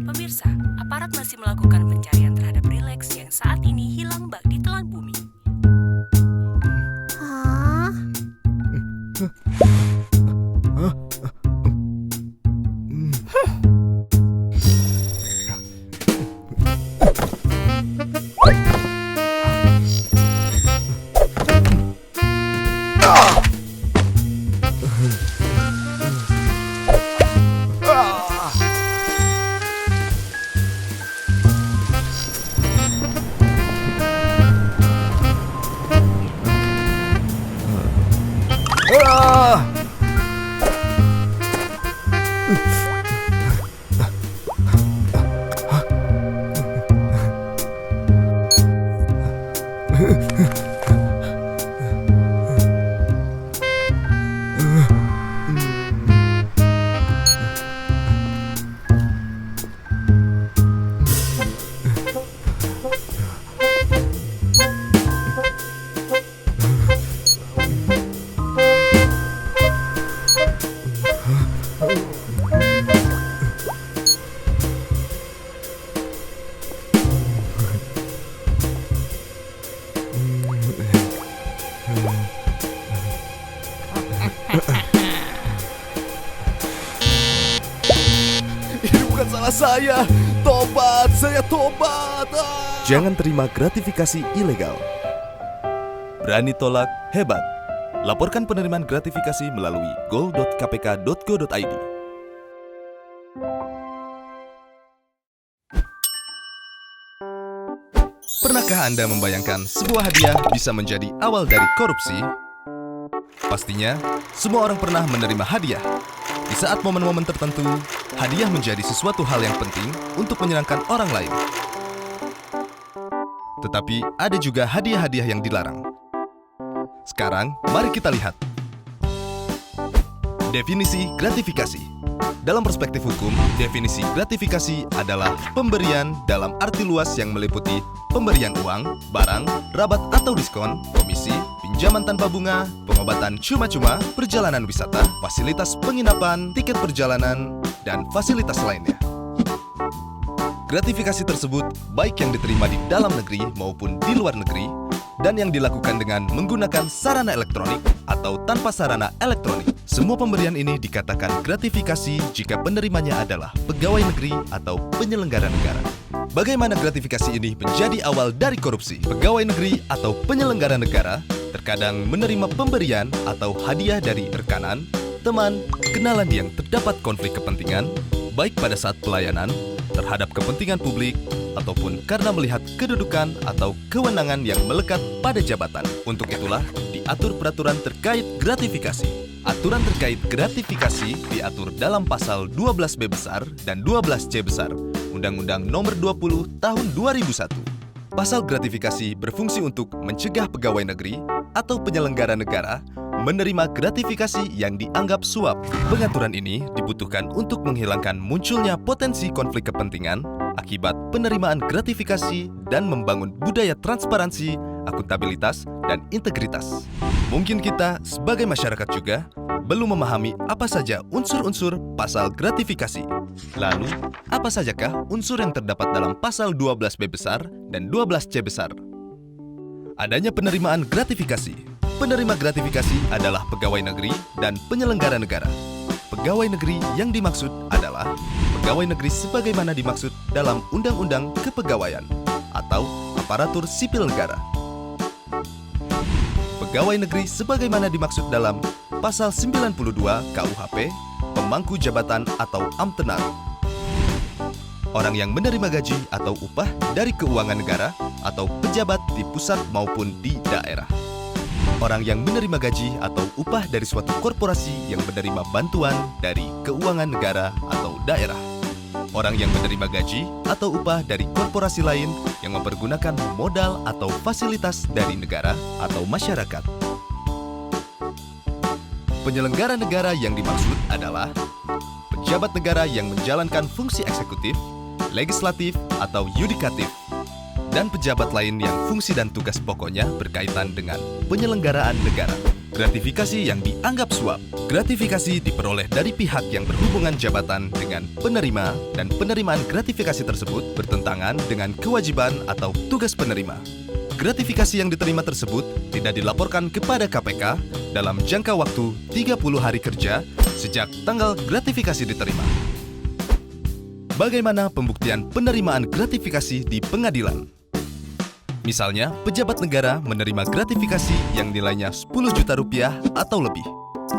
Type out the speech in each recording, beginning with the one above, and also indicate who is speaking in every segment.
Speaker 1: Pemirsa, aparat masih melakukan pencarian terhadap Relax yang saat ini hilang bak di telan bumi.
Speaker 2: Hah?
Speaker 3: Ini bukan salah saya. Tobat, saya tobat. Jangan terima gratifikasi ilegal. Berani tolak, hebat. Laporkan penerimaan gratifikasi melalui goal.kpk.go.id. Pernahkah Anda membayangkan sebuah hadiah bisa menjadi awal dari korupsi? Pastinya, semua orang pernah menerima hadiah. Di saat momen-momen tertentu, hadiah menjadi sesuatu hal yang penting untuk menyenangkan orang lain. Tetapi ada juga hadiah-hadiah yang dilarang. Sekarang, mari kita lihat. Definisi gratifikasi. Dalam perspektif hukum, definisi gratifikasi adalah pemberian dalam arti luas yang meliputi pemberian uang, barang, rabat atau diskon, komisi, pinjaman tanpa bunga, pengobatan cuma-cuma, perjalanan wisata, fasilitas penginapan, tiket perjalanan, dan fasilitas lainnya. Gratifikasi tersebut baik yang diterima di dalam negeri maupun di luar negeri, dan yang dilakukan dengan menggunakan sarana elektronik atau tanpa sarana elektronik. Semua pemberian ini dikatakan gratifikasi jika penerimanya adalah pegawai negeri atau penyelenggara negara. Bagaimana gratifikasi ini menjadi awal dari korupsi? Pegawai negeri atau penyelenggara negara terkadang menerima pemberian atau hadiah dari rekanan, teman, kenalan yang terdapat konflik kepentingan, baik pada saat pelayanan, terhadap kepentingan publik, ataupun karena melihat kedudukan atau kewenangan yang melekat pada jabatan. Untuk itulah, diatur peraturan terkait gratifikasi. Aturan terkait gratifikasi diatur dalam pasal 12B besar dan 12C besar, Undang-Undang Nomor 20 Tahun 2001. Pasal gratifikasi berfungsi untuk mencegah pegawai negeri atau penyelenggara negara menerima gratifikasi yang dianggap suap. Pengaturan ini dibutuhkan untuk menghilangkan munculnya potensi konflik kepentingan akibat penerimaan gratifikasi dan membangun budaya transparansi, akuntabilitas, dan integritas. Mungkin kita sebagai masyarakat juga belum memahami apa saja unsur-unsur pasal gratifikasi. Lalu, apa sajakah unsur yang terdapat dalam pasal 12B besar dan 12C besar? Adanya penerimaan gratifikasi. Penerima gratifikasi adalah pegawai negeri dan penyelenggara negara. Pegawai negeri yang dimaksud adalah pegawai negeri sebagaimana dimaksud dalam Undang-Undang Kepegawaian atau Aparatur Sipil Negara. Pegawai negeri sebagaimana dimaksud dalam Pasal 92 KUHP, pemangku jabatan atau amtenar. Orang yang menerima gaji atau upah dari keuangan negara atau pejabat di pusat maupun di daerah. Orang yang menerima gaji atau upah dari suatu korporasi yang menerima bantuan dari keuangan negara atau daerah. orang yang menerima gaji atau upah dari korporasi lain yang mempergunakan modal atau fasilitas dari negara atau masyarakat. Penyelenggara negara yang dimaksud adalah pejabat negara yang menjalankan fungsi eksekutif, legislatif, atau yudikatif, dan pejabat lain yang fungsi dan tugas pokoknya berkaitan dengan penyelenggaraan negara. Gratifikasi yang dianggap suap. Gratifikasi diperoleh dari pihak yang berhubungan jabatan dengan penerima, dan penerimaan gratifikasi tersebut bertentangan dengan kewajiban atau tugas penerima. Gratifikasi yang diterima tersebut tidak dilaporkan kepada KPK dalam jangka waktu 30 hari kerja sejak tanggal gratifikasi diterima. Bagaimana pembuktian penerimaan gratifikasi di pengadilan? Misalnya, pejabat negara menerima gratifikasi yang nilainya 10 juta rupiah atau lebih.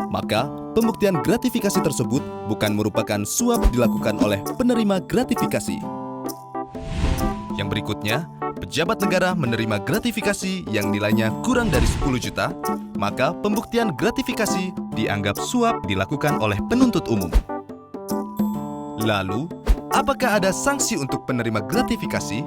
Speaker 3: Maka, pembuktian gratifikasi tersebut bukan merupakan suap dilakukan oleh penerima gratifikasi. Yang berikutnya, pejabat negara menerima gratifikasi yang nilainya kurang dari 10 juta, maka pembuktian gratifikasi dianggap suap dilakukan oleh penuntut umum. Lalu, apakah ada sanksi untuk penerima gratifikasi?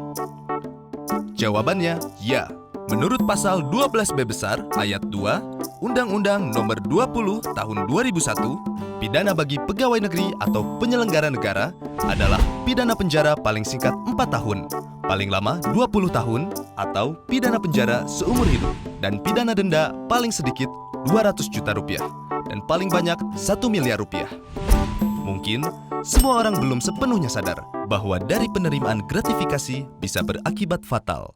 Speaker 3: Jawabannya, ya. Menurut pasal 12B besar ayat 2 Undang-Undang Nomor 20 Tahun 2001, pidana bagi pegawai negeri atau penyelenggara negara adalah pidana penjara paling singkat 4 tahun, paling lama 20 tahun, atau pidana penjara seumur hidup, dan pidana denda paling sedikit 200 juta rupiah, dan paling banyak 1 miliar rupiah. Mungkin semua orang belum sepenuhnya sadar bahwa dari penerimaan gratifikasi bisa berakibat fatal.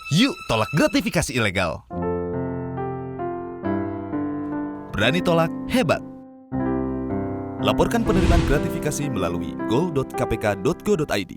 Speaker 3: Yuk tolak gratifikasi ilegal. Berani tolak, hebat. Laporkan penerimaan gratifikasi melalui go.kpk.go.id.